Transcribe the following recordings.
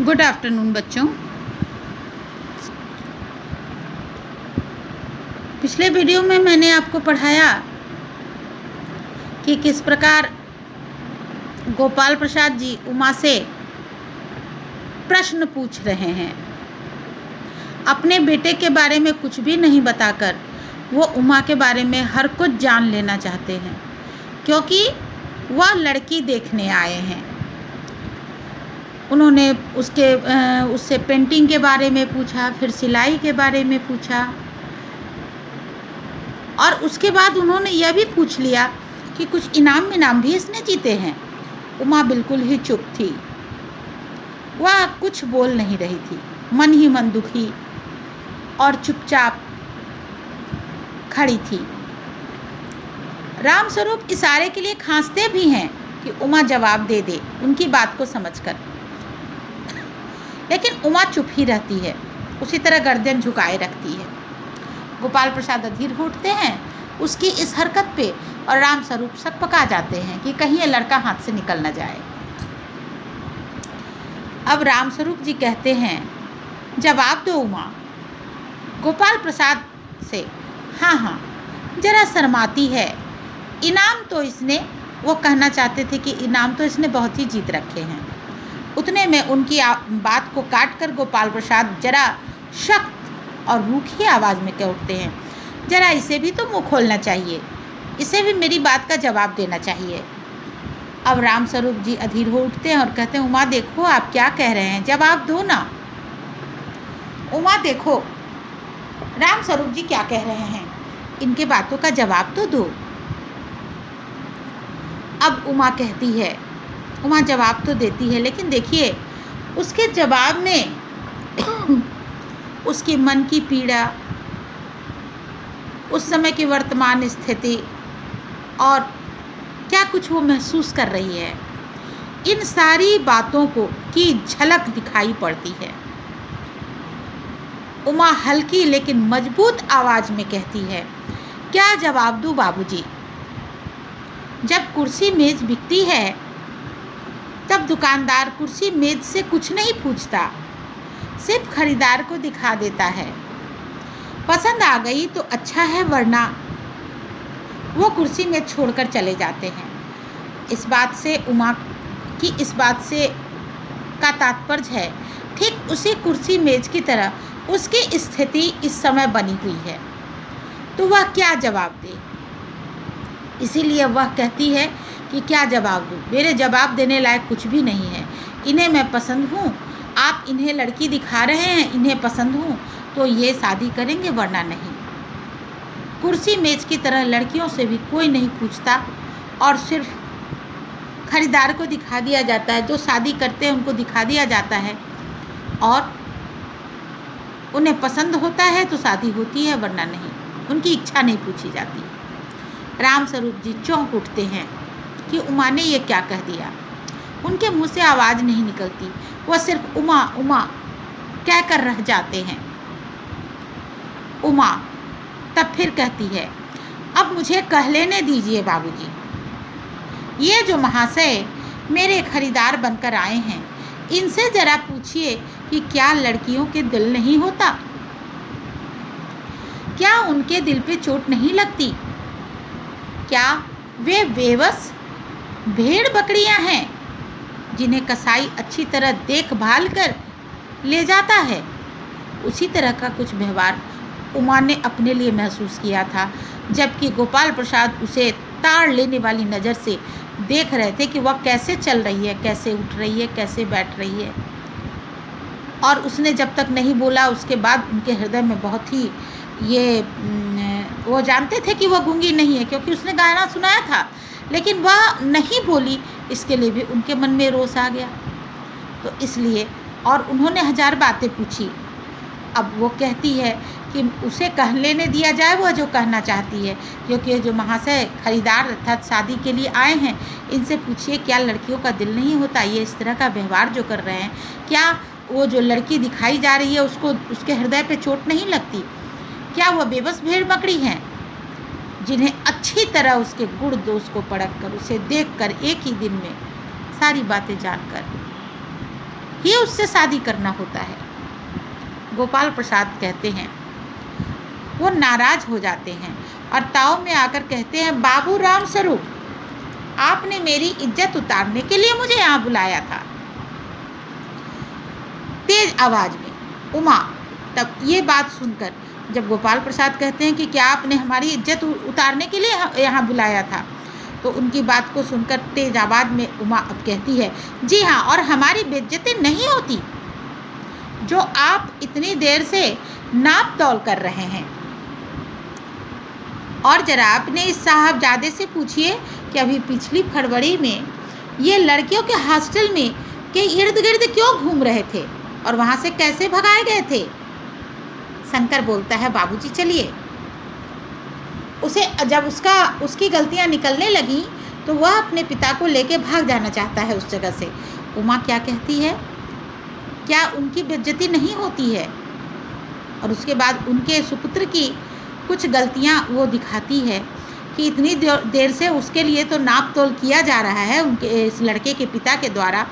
Good afternoon बच्चों। पिछले video में मैंने आपको पढ़ाया कि किस प्रकार गोपाल प्रसाद जी उमा से प्रश्न पूछ रहे हैं। अपने बेटे के बारे में कुछ भी नहीं बताकर वो उमा के बारे में हर कुछ जान लेना चाहते हैं, क्योंकि वह लड़की देखने आए हैं। उन्होंने उससे पेंटिंग के बारे में पूछा, फिर सिलाई के बारे में पूछा, और उसके बाद उन्होंने यह भी पूछ लिया कि कुछ इनाम भी इसने जीते हैं। उमा बिल्कुल ही चुप थी, वह कुछ बोल नहीं रही थी, मन ही मन दुखी और चुपचाप खड़ी थी। रामस्वरूप इशारे के लिए खांसते भी हैं कि उमा जवाब दे दे उनकी बात को समझकर, लेकिन उमा चुप ही रहती है, उसी तरह गर्दन झुकाए रखती है। गोपाल प्रसाद अधीर हो उठते हैं उसकी इस हरकत पे, और रामस्वरूप सकपका जाते हैं कि कहीं ये लड़का हाथ से निकल न जाए। अब रामस्वरूप जी कहते हैं, जवाब दो उमा। गोपाल प्रसाद से हाँ, जरा शर्माती है। इनाम तो इसने, वो कहना चाहते थे कि इनाम तो इसने बहुत ही जीत रखे हैं। उतने में उनकी बात को काट कर गोपाल प्रसाद जरा सख्त और रूखी आवाज़ में कह उठते हैं, जरा इसे भी तो मुँह खोलना चाहिए, इसे भी मेरी बात का जवाब देना चाहिए। अब रामस्वरूप जी अधीर हो उठते हैं और कहते हैं, उमा देखो आप क्या कह रहे हैं, जवाब दो ना। उमा देखो रामस्वरूप जी क्या कह रहे हैं, इनके बातों का जवाब तो दो। अब उमा कहती है, उमा जवाब तो देती है, लेकिन देखिए उसके जवाब में उसके मन की पीड़ा, उस समय की वर्तमान स्थिति और क्या कुछ वो महसूस कर रही है, इन सारी बातों की झलक दिखाई पड़ती है। उमा हल्की लेकिन मजबूत आवाज़ में कहती है, क्या जवाब दूँ बाबूजी? जब कुर्सी मेज बिकती है तब दुकानदार कुर्सी मेज से कुछ नहीं पूछता, सिर्फ खरीदार को दिखा देता है। पसंद आ गई तो अच्छा है, वरना वो कुर्सी मेज छोड़कर चले जाते हैं। इस बात से उमा की इस बात से का तात्पर्य है, ठीक उसी कुर्सी मेज की तरह उसकी स्थिति इस समय बनी हुई है, तो वह क्या जवाब दे। इसीलिए वह कहती है कि क्या जवाब दूँ, मेरे जवाब देने लायक कुछ भी नहीं है। इन्हें मैं पसंद हूँ, आप इन्हें लड़की दिखा रहे हैं, इन्हें पसंद हूँ तो ये शादी करेंगे, वरना नहीं। कुर्सी मेज की तरह लड़कियों से भी कोई नहीं पूछता, और सिर्फ खरीदार को दिखा दिया जाता है, जो शादी करते हैं उनको दिखा दिया जाता है, और उन्हें पसंद होता है तो शादी होती है, वरना नहीं। उनकी इच्छा नहीं पूछी जाती। रामस्वरूप जी चौंक उठते हैं कि उमा ने ये क्या कह दिया। उनके मुंह से आवाज़ नहीं निकलती, वह सिर्फ उमा उमा कह कर रह जाते हैं। उमा तब फिर कहती है, अब मुझे कह लेने दीजिए बाबूजी। ये जो महाशय मेरे खरीदार बनकर आए हैं, इनसे ज़रा पूछिए कि क्या लड़कियों के दिल नहीं होता, क्या उनके दिल पे चोट नहीं लगती, क्या वे बेबस भेड़ बकरियां हैं जिन्हें कसाई अच्छी तरह देखभाल कर ले जाता है। उसी तरह का कुछ व्यवहार उमा ने अपने लिए महसूस किया था, जबकि गोपाल प्रसाद उसे ताड़ लेने वाली नज़र से देख रहे थे कि वह कैसे चल रही है, कैसे उठ रही है, कैसे बैठ रही है। और उसने जब तक नहीं बोला, उसके बाद उनके हृदय में बहुत ही वो जानते थे कि वह गूंगी नहीं है, क्योंकि उसने गाना सुनाया था, लेकिन वह नहीं बोली, इसके लिए भी उनके मन में रोष आ गया। तो इसलिए, और उन्होंने 1000 बातें पूछी। अब वो कहती है कि उसे कह लेने दिया जाए वह जो कहना चाहती है, क्योंकि जो महाशय खरीदार अर्थात शादी के लिए आए हैं, इनसे पूछिए क्या लड़कियों का दिल नहीं होता। ये इस तरह का व्यवहार जो कर रहे हैं, क्या वो जो लड़की दिखाई जा रही है उसको उसके हृदय पे चोट नहीं लगती, क्या वह बेबस भेड़ बकरी हैं जिन्हें अच्छी तरह उसके गुण दोष को परख कर, उसे देख कर एक ही दिन में सारी बातें जानकर ही उससे शादी करना होता है। गोपाल प्रसाद कहते हैं, वो नाराज हो जाते हैं और ताव में आकर कहते हैं, बाबू राम स्वरूप, आपने मेरी इज्जत उतारने के लिए मुझे यहाँ बुलाया था। तेज आवाज में उमा तब ये बात सुनकर, जब गोपाल प्रसाद कहते हैं कि क्या आपने हमारी इज्जत उतारने के लिए यहाँ बुलाया था, तो उनकी बात को सुनकर तेज आवाज में उमा अब कहती है, जी हाँ, और हमारी बेइज्जती नहीं होती जो आप इतनी देर से नाप तौल कर रहे हैं। और जरा अपने इस साहबजादे से पूछिए कि अभी पिछली फरवरी में ये लड़कियों के हॉस्टल में के इर्द गिर्द क्यों घूम रहे थे और वहाँ से कैसे भगाए गए थे। शंकर बोलता है, बाबूजी चलिए। उसे जब उसकी गलतियाँ निकलने लगी तो वह अपने पिता को लेके भाग जाना चाहता है उस जगह से। उमा क्या कहती है, क्या उनकी बेइज्जती नहीं होती है। और उसके बाद उनके सुपुत्र की कुछ गलतियाँ वो दिखाती है कि इतनी देर से उसके लिए तो नाप तोल किया जा रहा है उनके इस लड़के के पिता के द्वारा,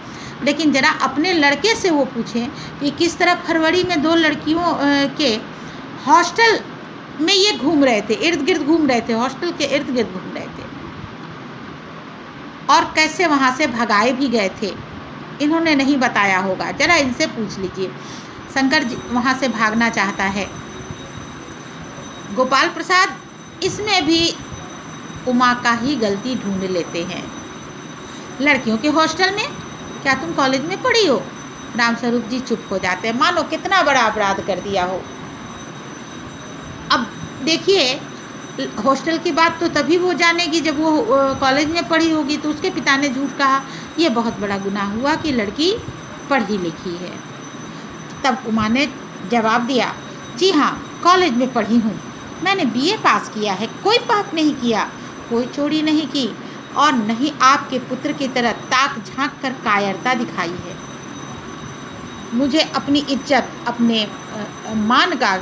लेकिन ज़रा अपने लड़के से वो पूछें कि किस तरह फरवरी में 2 लड़कियों के हॉस्टल में ये घूम रहे थे, इर्द गिर्द घूम रहे थे, हॉस्टल के इर्द गिर्द घूम रहे थे और कैसे वहाँ से भगाए भी गए थे। इन्होंने नहीं बताया होगा, ज़रा इनसे पूछ लीजिए। शंकर जी वहाँ से भागना चाहता है। गोपाल प्रसाद इसमें भी उमा का ही गलती ढूंढ लेते हैं। लड़कियों के हॉस्टल में, क्या तुम कॉलेज में पढ़ी हो। रामस्वरूप जी चुप हो जाते हैं, मानो कितना बड़ा अपराध कर दिया हो। अब देखिए, हॉस्टल की बात तो तभी वो जानेगी जब वो कॉलेज में पढ़ी होगी। तो उसके पिता ने झूठ कहा, ये बहुत बड़ा गुनाह हुआ कि लड़की पढ़ी लिखी है। तब उमा ने जवाब दिया, जी हाँ, कॉलेज में पढ़ी हूँ, मैंने बीए पास किया है, कोई पाप नहीं किया, कोई चोरी नहीं की और नहीं आपके पुत्र की तरह ताक झांक कर कायरता दिखाई है। मुझे अपनी इज्जत, अपने मान का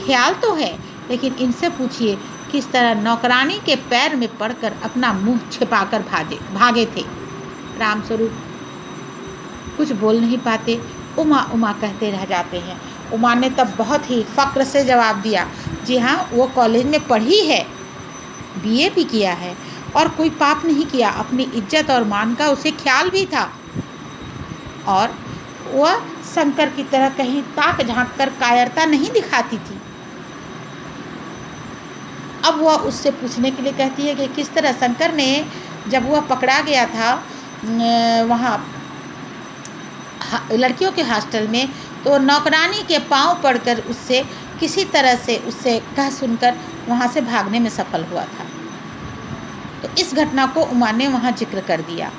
ख्याल तो है, लेकिन इनसे पूछिए किस तरह नौकरानी के पैर में पड़कर अपना मुंह छिपाकर भागे थे। रामस्वरूप कुछ बोल नहीं पाते, उमा उमा कहते रह जाते हैं। उमा ने तब बहुत ही फ़क्र से जवाब दिया, जी हाँ, वो कॉलेज में पढ़ी है, बीए भी किया है और कोई पाप नहीं किया, अपनी इज्जत और मान का उसे ख्याल भी था और वह शंकर की तरह कहीं ताक झांक कर कायरता नहीं दिखाती थी। अब वह उससे पूछने के लिए कहती है कि किस तरह शंकर ने, जब वह पकड़ा गया था वहाँ लड़कियों के हॉस्टल में, तो नौकरानी के पांव पड़कर उससे किसी तरह से उससे कह सुनकर वहाँ से भागने में सफल हुआ था। तो इस घटना को उमा ने वहाँ जिक्र कर दिया।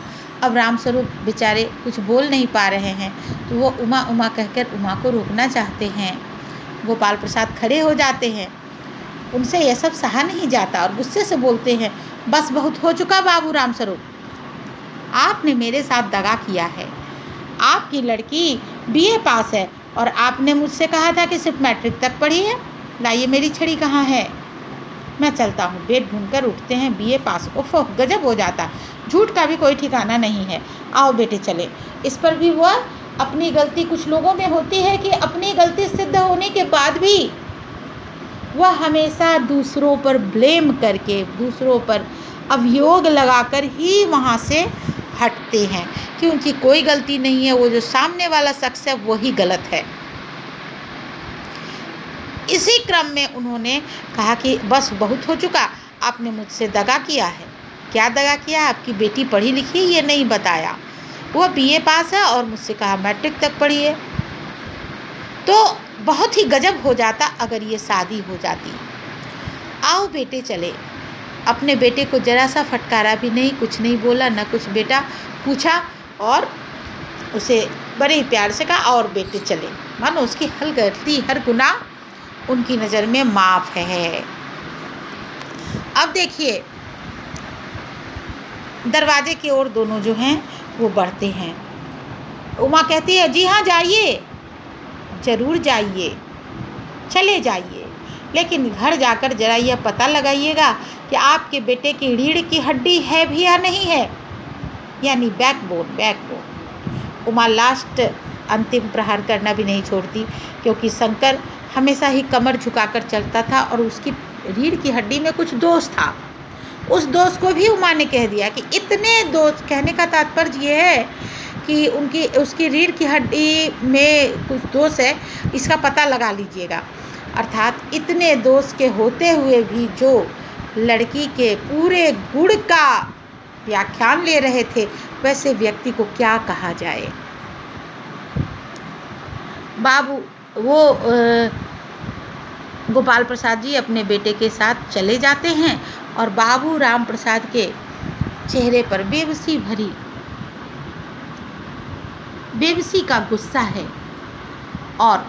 अब रामस्वरूप बेचारे कुछ बोल नहीं पा रहे हैं, तो वो उमा उमा कहकर उमा को रोकना चाहते हैं। गोपाल प्रसाद खड़े हो जाते हैं, उनसे यह सब सहा नहीं जाता और गुस्से से बोलते हैं, बस बहुत हो चुका बाबू रामस्वरूप, आपने मेरे साथ दगा किया है। आपकी लड़की बीए पास है और आपने मुझसे कहा था कि सिर्फ मैट्रिक तक पढ़ी है। लाइए मेरी छड़ी कहाँ है, मैं चलता हूँ। बेड ढूंढकर उठते हैं, बीए पास। ओफो, गजब हो जाता, झूठ का भी कोई ठिकाना नहीं है। आओ बेटे चले। इस पर भी वह अपनी गलती, कुछ लोगों में होती है कि अपनी गलती सिद्ध होने के बाद भी वह हमेशा दूसरों पर ब्लेम करके, दूसरों पर अभियोग लगाकर ही वहाँ से हटते हैं कि उनकी कोई गलती नहीं है, वो जो सामने वाला शख्स है वही गलत है। इसी क्रम में उन्होंने कहा कि बस बहुत हो चुका, आपने मुझसे दगा किया है। क्या दगा किया? आपकी बेटी पढ़ी लिखी है ये नहीं बताया, वह बीए पास है और मुझसे कहा मैट्रिक तक पढ़ी है। तो बहुत ही गजब हो जाता अगर ये शादी हो जाती। आओ बेटे चले। अपने बेटे को जरा सा फटकारा भी नहीं, कुछ नहीं बोला, न कुछ बेटा पूछा और उसे बड़े ही प्यार से कहा और बेटे चले, मानो उसकी हर गलती, हर गुनाह उनकी नज़र में माफ़ है। अब देखिए, दरवाजे की ओर दोनों जो हैं वो बढ़ते हैं। उमा कहती है, जी हाँ जाइए, ज़रूर जाइए, चले जाइए, लेकिन घर जाकर ज़रा यह पता लगाइएगा कि आपके बेटे की रीढ़ की हड्डी है भी या नहीं है, यानी बैकबोन। उमा लास्ट अंतिम प्रहार करना भी नहीं छोड़ती, क्योंकि शंकर हमेशा ही कमर झुकाकर चलता था और उसकी रीढ़ की हड्डी में कुछ दोष था। उस दोष को भी उमा ने कह दिया कि इतने दोष, कहने का तात्पर्य ये है कि उसकी रीढ़ की हड्डी में कुछ दोष है, इसका पता लगा लीजिएगा। अर्थात इतने दोष के होते हुए भी जो लड़की के पूरे गुण का व्याख्यान ले रहे थे, वैसे व्यक्ति को क्या कहा जाए। बाबू गोपाल प्रसाद जी अपने बेटे के साथ चले जाते हैं और बाबू राम प्रसाद के चेहरे पर बेबसी का गुस्सा है और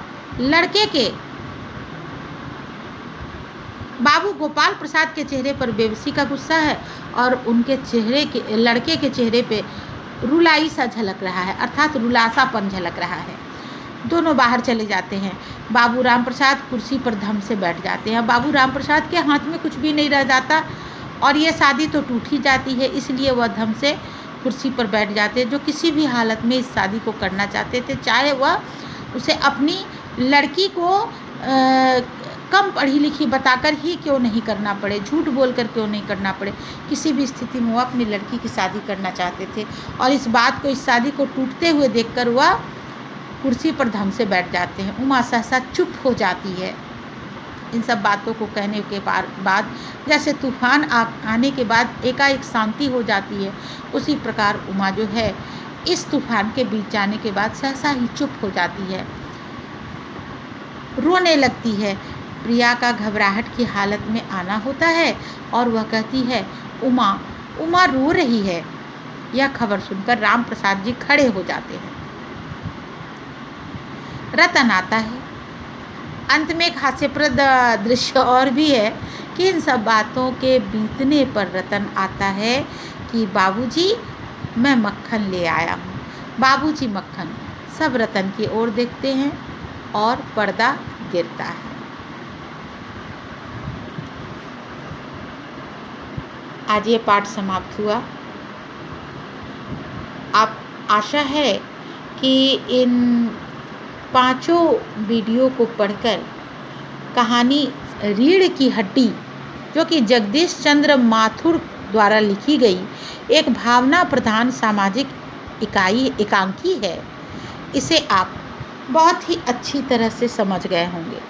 बाबू गोपाल प्रसाद के चेहरे पर बेबसी का गुस्सा है और उनके लड़के के चेहरे पे रुलाई सा झलक रहा है, अर्थात रुलासापन झलक रहा है। दोनों बाहर चले जाते हैं। बाबू राम प्रसाद कुर्सी पर धम से बैठ जाते हैं। बाबू राम प्रसाद के हाथ में कुछ भी नहीं रह जाता और ये शादी तो टूट ही जाती है, इसलिए वह धम से कुर्सी पर बैठ जाते हैं। जो किसी भी हालत में इस शादी को करना चाहते थे, चाहे वह उसे अपनी लड़की को कम पढ़ी लिखी बताकर ही क्यों नहीं करना पड़े, झूठ बोलकर क्यों नहीं करना पड़े, किसी भी स्थिति में वह अपनी लड़की की शादी करना चाहते थे। और इस शादी को टूटते हुए देखकर वह कुर्सी पर धम से बैठ जाते हैं। उमा सहसा चुप हो जाती है। इन सब बातों को कहने के बाद जैसे तूफान आने के बाद एकाएक शांति हो जाती है, उसी प्रकार उमा जो है इस तूफान के बीच जाने के बाद सहसा ही चुप हो जाती है, रोने लगती है। प्रिया का घबराहट की हालत में आना होता है और वह कहती है, उमा रो रही है। यह खबर सुनकर राम प्रसाद जी खड़े हो जाते हैं। रतन आता है। अंत में एक हास्यप्रद दृश्य और भी है कि इन सब बातों के बीतने पर रतन आता है कि बाबूजी मैं मक्खन ले आया हूँ। बाबूजी मक्खन। सब रतन की ओर देखते हैं और पर्दा गिरता है। आज ये पाठ समाप्त हुआ। आप आशा है कि इन 5 वीडियो को पढ़कर कहानी रीढ़ की हड्डी, जो कि जगदीश चंद्र माथुर द्वारा लिखी गई एक भावना प्रधान सामाजिक एकांकी है, इसे आप बहुत ही अच्छी तरह से समझ गए होंगे।